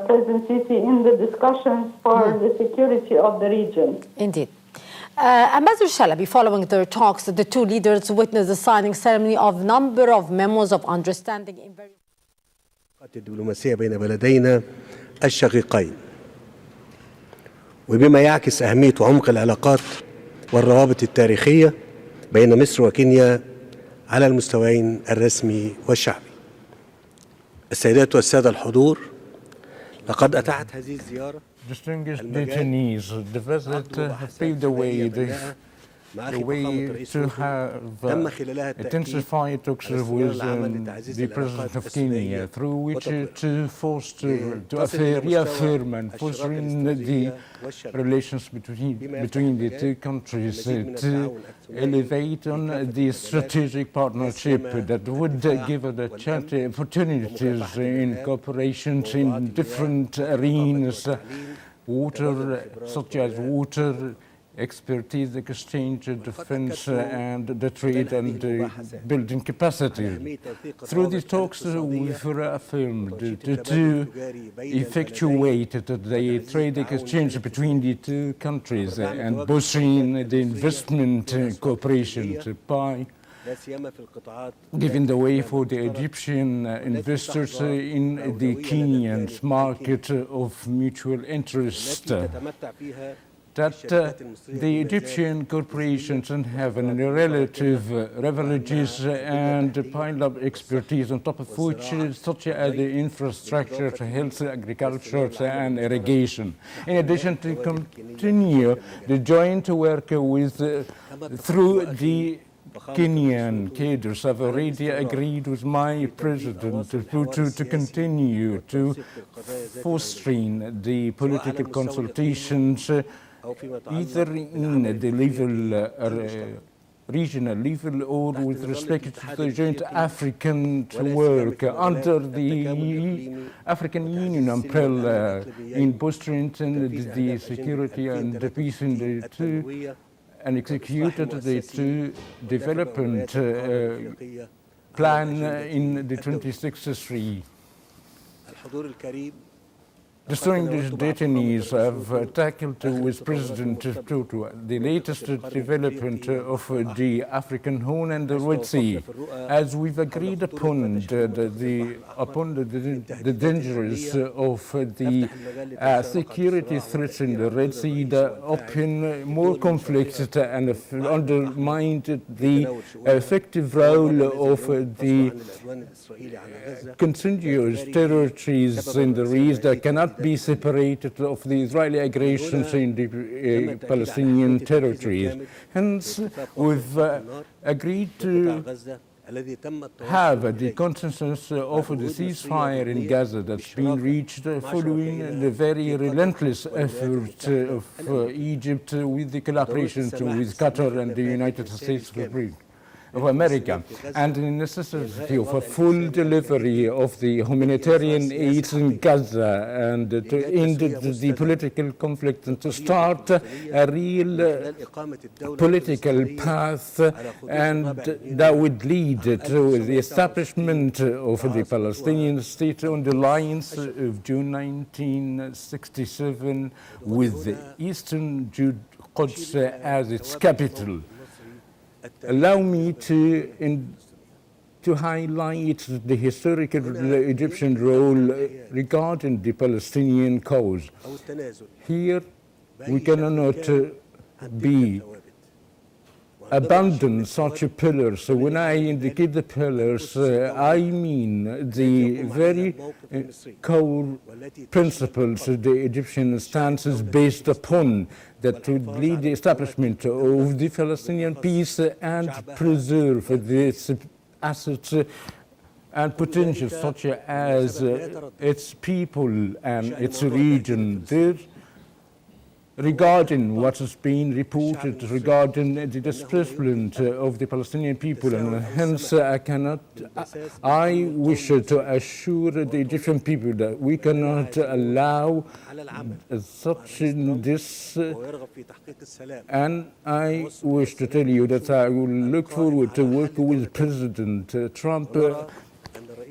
President Sisi in the discussions for the security of the region. Indeed. Ambassador Shalabi, following their talks, the two leaders witnessed the signing ceremony of a number of memos of understanding in various الدبلوماسية بين بلدينا الشقيقين، وبما يعكس أهمية وعمق العلاقات والروابط التاريخية بين مصر وكينيا على المستويين الرسمي والشعبي. السيدات والسادة الحضور، لقد أتاحت هذه الزيارة Distinguished detainees, the visit has paved the way to have intensified talks with the President of Kenya, through which to reaffirm and fostering the relations between the two countries, to elevate on the strategic partnership that would give us the opportunities in cooperation in different arenas, such as water, expertise, exchange, defense, and the trade and building capacity. Through these talks, we've reaffirmed to effectuate the trade exchange between the two countries and boosting the investment cooperation by giving the way for the Egyptian investors in the Kenyan market of mutual interest. That the Egyptian corporations have relative leverages and pile of expertise on top of which, such as the infrastructure, health, agriculture, and irrigation. In addition, to continue the joint work with through the Kenyan cadres have already agreed with my president to continue to fostering the political consultations either in the level, regional level, or with respect to the joint African work under the African Union umbrella in boosting the security and the peace in the two, and executed the two development plan in the 2063. Distinguished detainees have tackled with President Tutu the latest development of the African Horn and the Red Sea, as we've agreed upon the dangers of the security threats in the Red Sea that open more conflicts and undermined the effective role of the contiguous territories in the region that cannot be separated of the Israeli aggressions in the Palestinian territories. Hence, we've agreed to have the consensus of the ceasefire in Gaza that's been reached following the very relentless effort of Egypt with the collaboration with Qatar and the United States of America, and the necessity of a full delivery of the humanitarian aid in Gaza, and to end the political conflict and to start a real political path, and that would lead to the establishment of the Palestinian state on the lines of June 1967, with the Eastern Quds as its capital. Allow me to highlight the historical Egyptian role regarding the Palestinian cause. Here, we cannot abandon such a pillar. So when I indicate the pillars, I mean the very core principles the Egyptian stance is based upon, that would lead the establishment of the Palestinian peace and preserve its assets and potential, such as its people and its region. Regarding what has been reported regarding the displacement of the Palestinian people, and hence I wish to assure the Egyptian people that we cannot allow such this, and I wish to tell you that I will look forward to working with President Trump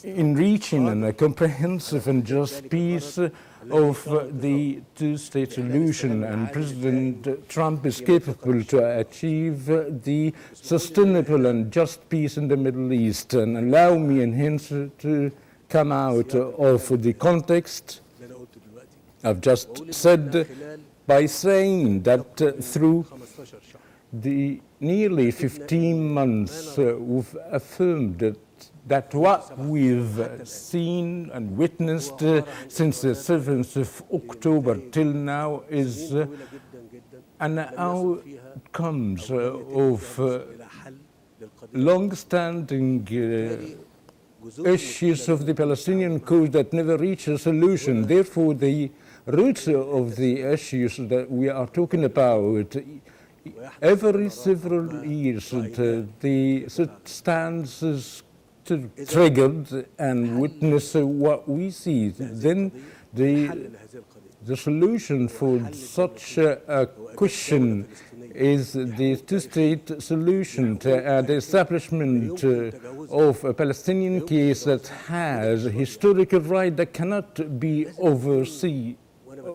in reaching a comprehensive and just peace of the two-state solution, and President Trump is capable to achieve the sustainable and just peace in the Middle East. And allow me and hence to come out of the context I've just said by saying that through the nearly 15 months we've affirmed that what we've seen and witnessed since the 7th of October till now is an outcomes of long-standing issues of the Palestinian cause that never reach a solution. Therefore, the roots of the issues that we are talking about, every several years, the circumstances triggered and witness what we see. Then the solution for such a question is the two-state solution and the establishment of a Palestinian case that has a historical right that cannot be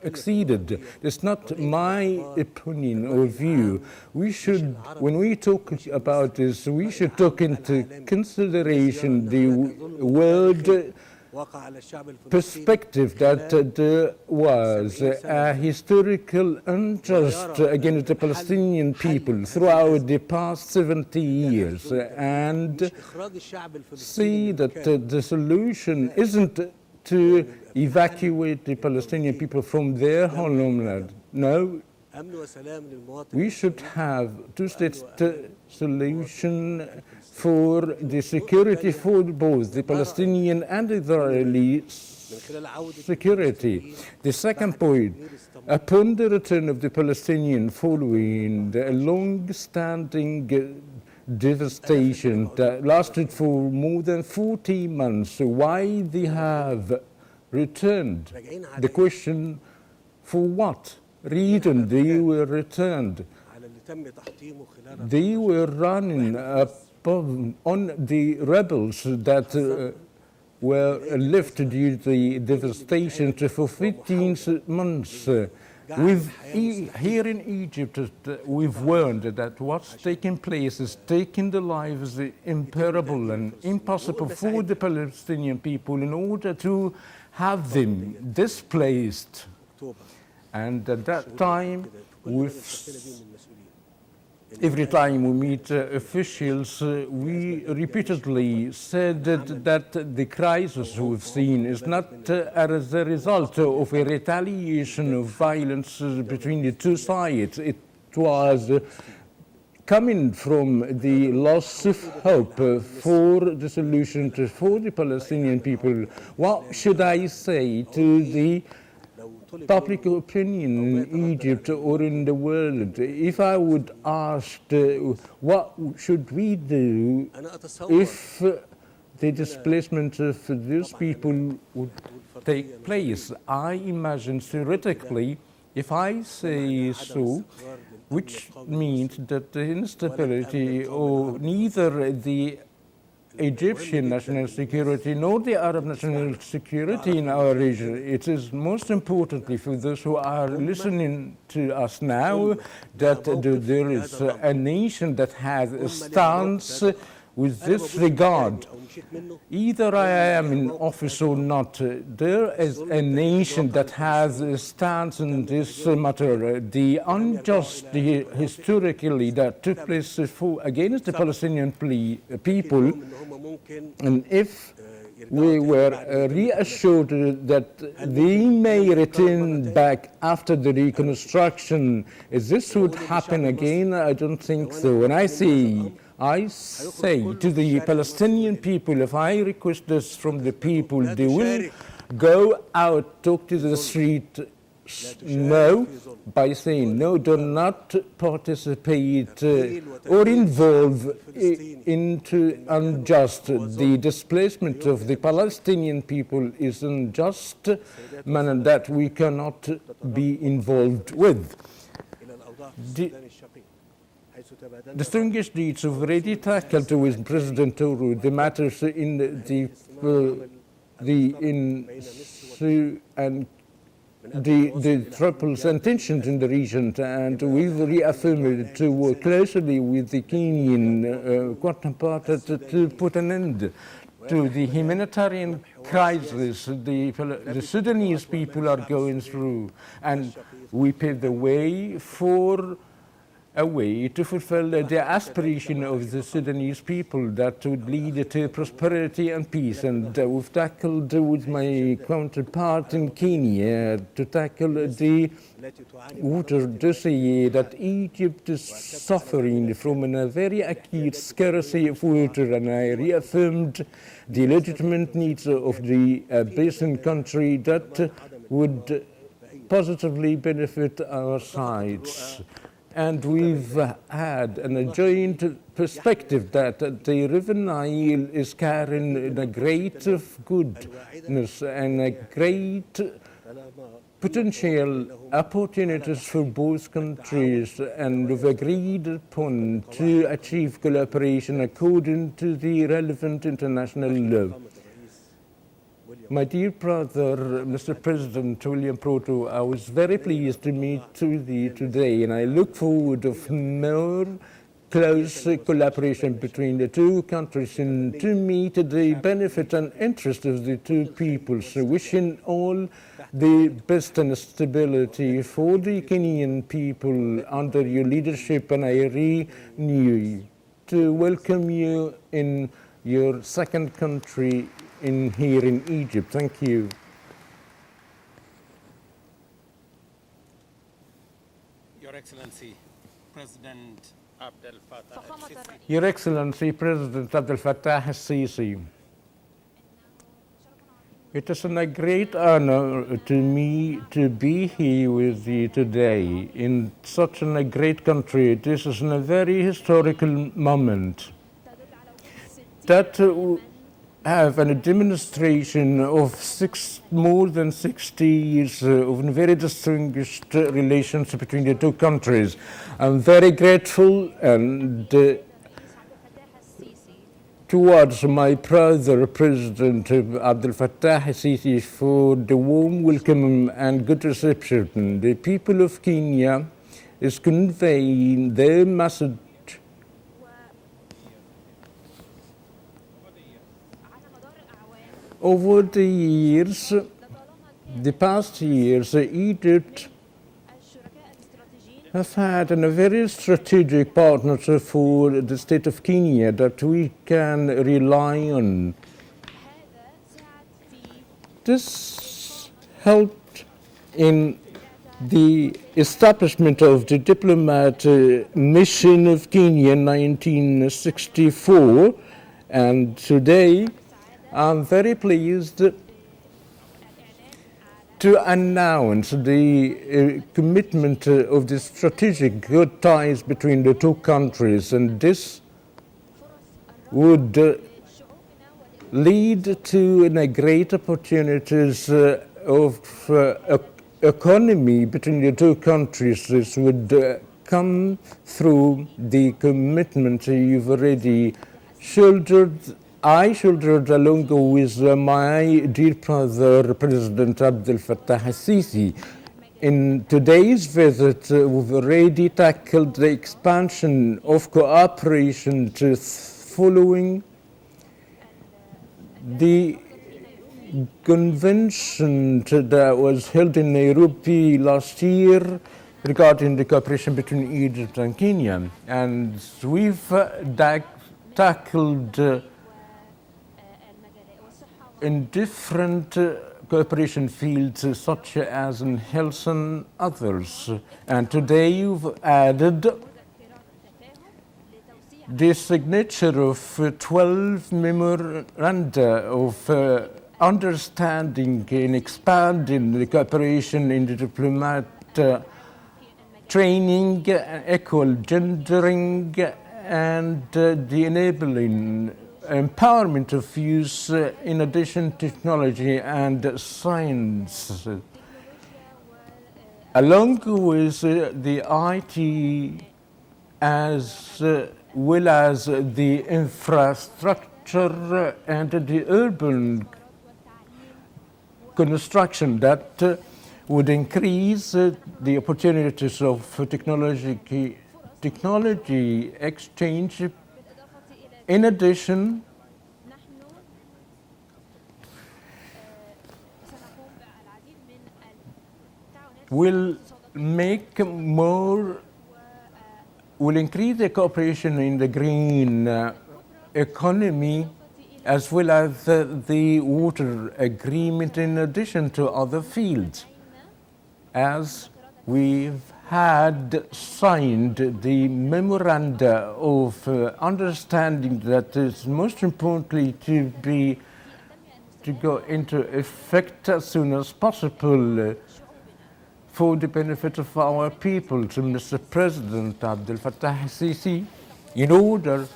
exceeded. It's not my opinion or view. We should, when we talk about this, we should take into consideration the world perspective that there was a historical unjust against the Palestinian people throughout the past 70 years, and see that the solution isn't to evacuate the Palestinian people from their homeland. No, we should have two-state solution for the security for both the Palestinian and Israeli security. The second point, upon the return of the Palestinian following the long-standing devastation that lasted for more than 40 months, why they have returned? The question, for what reason they were returned? They were running on the rebels that were left due to the devastation for 15 months. Here in Egypt, we've learned that what's taking place is taking the lives imparable and impossible for the Palestinian people in order to have them displaced. And at that time, every time we meet officials, we repeatedly said that the crisis we've seen is not as a result of a retaliation of violence between the two sides. It was coming from the loss of hope for the solution for the Palestinian people. What should I say to the public opinion in Egypt or in the world? If I would ask what should we do if the displacement of those people would take place, I imagine theoretically, if I say so, which means that the instability or neither the Egyptian national security nor the Arab national security in our region. It is most importantly for those who are listening to us now that there is a nation that has a stance with this regard. Either I am in office or not, there is a nation that has a stance in this matter. The unjust historically that took place against the Palestinian people, and if we were reassured that they may return back after the reconstruction, if this would happen again, I don't think so. And I say to the Palestinian people, if I request this from the people, they will go out, talk to the street, no, by saying no, do not participate or involve into unjust. The displacement of the Palestinian people is unjust manner that we cannot be involved with. distinguished leaders have already tackled with President Toru the matters in the troubles and tensions in the region, and we've reaffirmed to work closely with the Kenyan counterpart to put an end to the humanitarian crisis the Sudanese people are going through, and we pave the way for a way to fulfill the aspiration of the Sudanese people that would lead to prosperity and peace. And we've tackled with my counterpart in Kenya to tackle the water dossier that Egypt is suffering from a very acute scarcity of water, and I reaffirmed the legitimate needs of the basin country that would positively benefit our sides. And we've had a joint perspective that the River Nile is carrying a great of goodness and a great potential opportunities for both countries, and we've agreed upon to achieve collaboration according to the relevant international law. My dear brother, Mr. President William Proto, I was very pleased to meet with you today, and I look forward to more close collaboration between the two countries and to meet the benefit and interest of the two peoples, wishing all the best and stability for the Kenyan people under your leadership, and I renew to welcome you in your second country here in Egypt. Thank you. Your Excellency, President Abdel Fattah el-Sisi. Your Excellency, President Abdel Fattah el-Sisi. It is a great honor to me to be here with you today in such a great country. This is a very historical moment that have a demonstration of more than 60 years of very distinguished relations between the two countries. I'm very grateful and towards my brother, President Abdel Fattah el-Sisi, for the warm welcome and good reception. The people of Kenya is conveying their message over the years, the past years. Egypt have had a very strategic partnership for the state of Kenya that we can rely on. This helped in the establishment of the diplomat mission of Kenya in 1964, and today I'm very pleased to announce the commitment of the strategic good ties between the two countries, and this would lead to great opportunities of economy between the two countries. This would come through the commitment you've already shouldered. I shouldered along with my dear brother, President Abdel Fattah el-Sisi. In today's visit, we've already tackled the expansion of cooperation following the convention that was held in Nairobi last year regarding the cooperation between Egypt and Kenya. And we've tackled in different cooperation fields such as in health and others. And today you've added the signature of 12 memoranda of understanding in expanding the cooperation in the diplomat training, equal gendering, and the enabling empowerment of youth in addition to technology and science, along with the IT as well as the infrastructure and the urban construction that would increase the opportunities of technology exchange. In addition, will increase the cooperation in the green economy as well as the water agreement, in addition to other fields. As we've had signed the memoranda of understanding that is most importantly to go into effect as soon as possible for the benefit of our people, to Mr. President Abdel Fattah el-Sisi, in order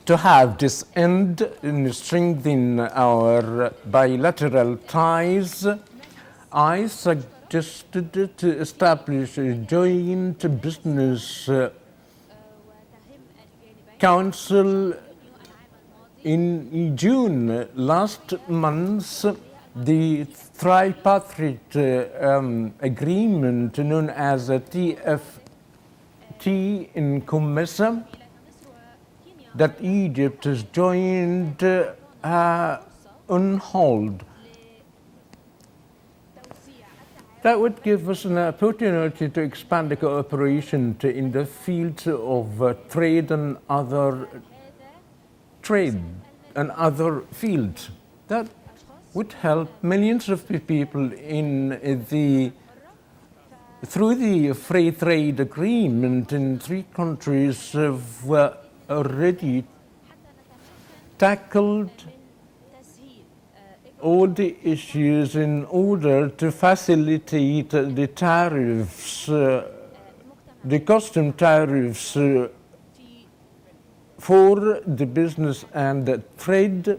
to have this end in strengthening our bilateral ties, I suggested to establish a joint business council in June last month. The tripartite agreement known as a TFT in Comesa that Egypt has joined on hold. That would give us an opportunity to expand the cooperation in the field of trade and other fields. That would help millions of people through the free trade agreement in 3 countries were already tackled all the issues in order to facilitate the tariffs, the custom tariffs for the business and the trade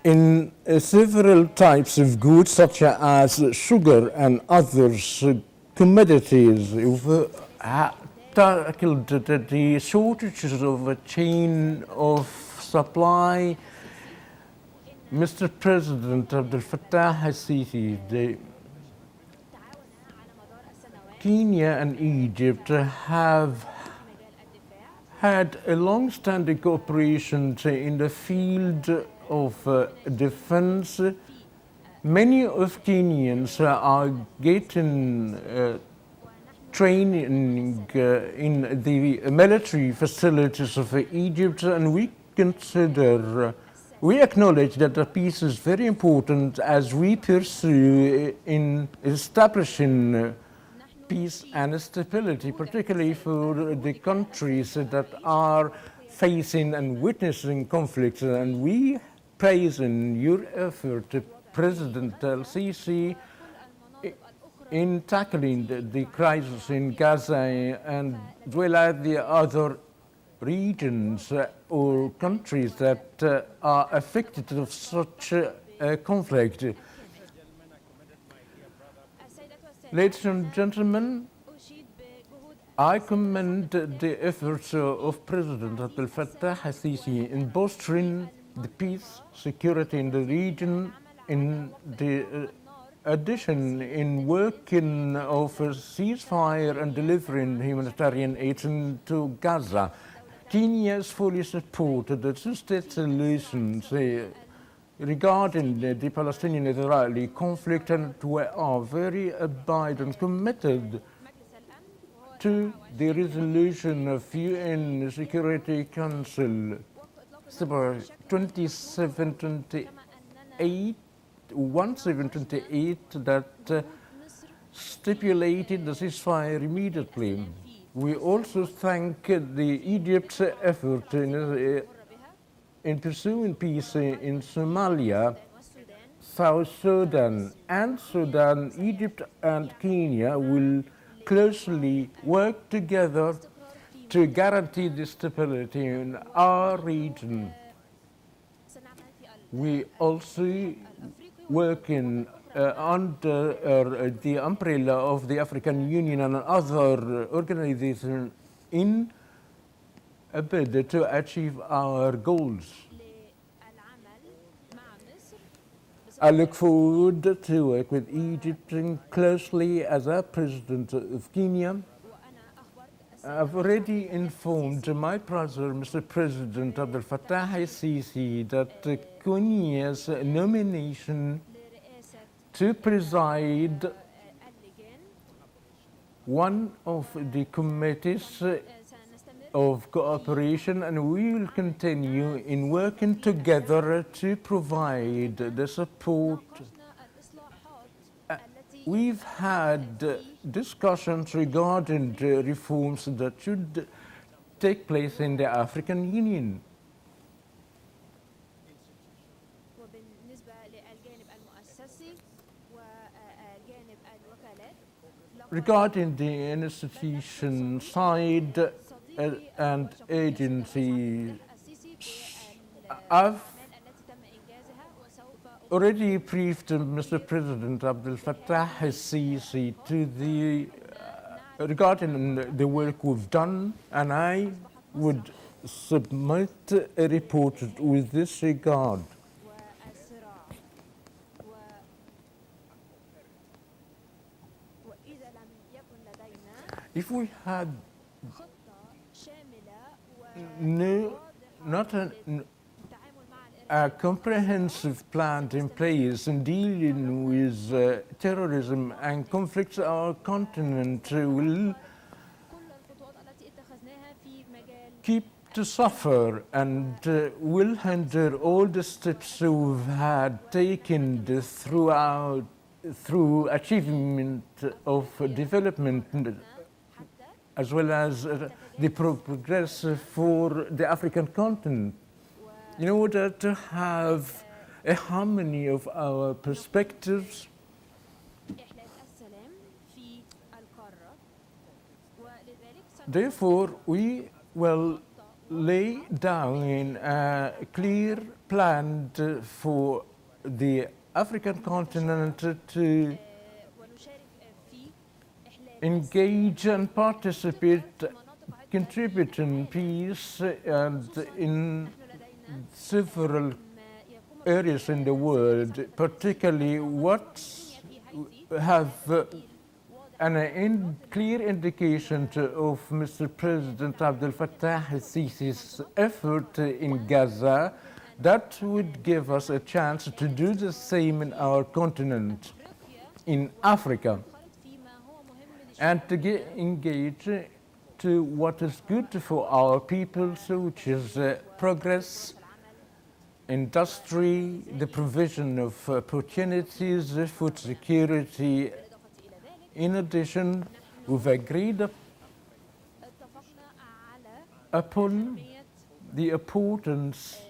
in several types of goods such as sugar and other commodities. We've tackled the shortages of a chain of supply. Mr. President Abdel Fattah el-Sisi, Kenya and Egypt have had a long-standing cooperation in the field of defense. Many of Kenyans are getting training in the military facilities of Egypt, and we acknowledge that the peace is very important as we pursue in establishing peace and stability, particularly for the countries that are facing and witnessing conflicts. And we praise your effort, President el-Sisi, in tackling the crisis in Gaza and as well as the other regions or countries that are affected of such conflict. Ladies and gentlemen, I commend the efforts of President Abdel Fattah el-Sisi in bolstering the peace, security in the region, in the addition in working of a ceasefire and delivering humanitarian aid to Gaza. Kenya has fully supported the two-state solutions regarding the Palestinian-Israeli conflict, and we are very abide and committed to the resolution of UN Security Council 1728 that stipulated the ceasefire immediately. We also thank Egypt's effort in pursuing peace in Somalia, South Sudan, and Sudan. Egypt and Kenya will closely work together to guarantee the stability in our region. We also work in under the umbrella of the African Union and other organizations in a bid to achieve our goals. I look forward to work with Egypt closely as a president of Kenya. I've already informed my brother, Mr. President Abdel Fattah el-Sisi, that Kenya's nomination to preside one of the committees of cooperation, and we will continue in working together to provide the support. We've had discussions regarding the reforms that should take place in the African Union. Regarding the institution side and agency, I've already briefed Mr. President Abdel Fattah el-Sisi regarding the work we've done, and I would submit a report with this regard. If we had not a comprehensive plan in place in dealing with terrorism and conflicts, our continent will keep to suffer and will hinder all the steps we've had taken through achievement of development, as well as the progress for the African continent. In order to have a harmony of our perspectives, therefore we will lay down a clear plan for the African continent to engage and participate, contribute in peace and in several areas in the world, particularly what have clear indication of Mr. President Abdel Fattah el-Sisi's effort in Gaza that would give us a chance to do the same in our continent, in Africa, and to get engaged to what is good for our people, which is progress, industry, the provision of opportunities, food security. In addition, we've agreed upon the importance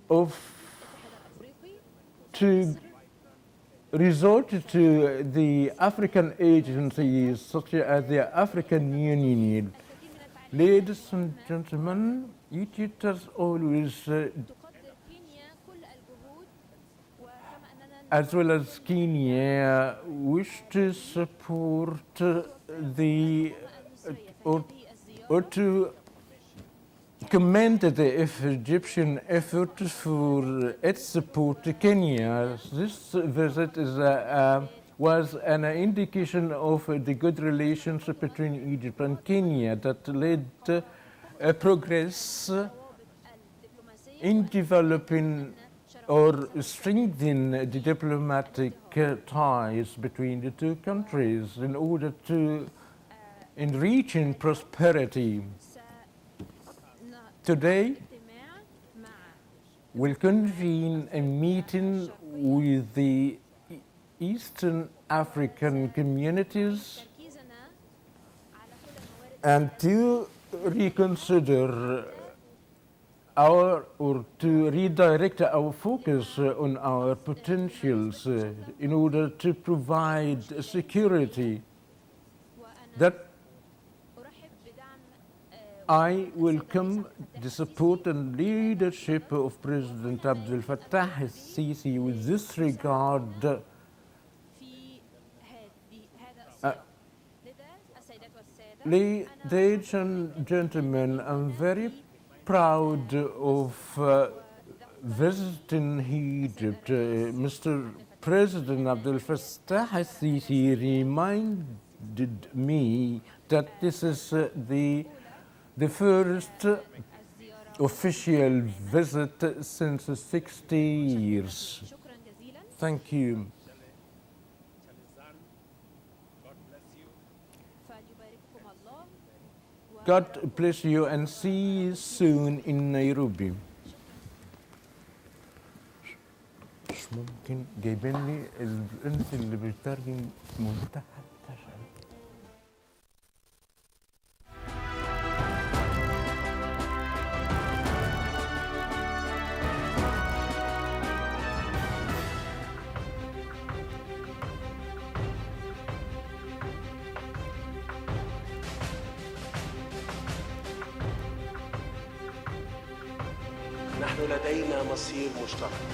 of to resort to the African agencies such as the African Union. Ladies and gentlemen, Egypt has always, as well as Kenya, wish to support or to commend the Egyptian effort for its support to Kenya. This visit was an indication of the good relationship between Egypt and Kenya that led to progress in developing or strengthening the diplomatic ties between the two countries in order to enrich in prosperity. Today, we'll convene a meeting with the Eastern African communities and to reconsider or to redirect our focus on our potentials in order to provide security that I welcome the support and leadership of President Abdel Fattah el-Sisi with this regard. Ladies and gentlemen, I'm very proud of visiting Egypt. Mr. President Abdel Fattah el-Sisi reminded me that this is the first official visit since 60 years. Thank you. God bless you and see you soon in Nairobi. مش ممكن جايبين لي الانس اللي بيترجم منتهى التشعب. نحن لدينا مصير مشترك.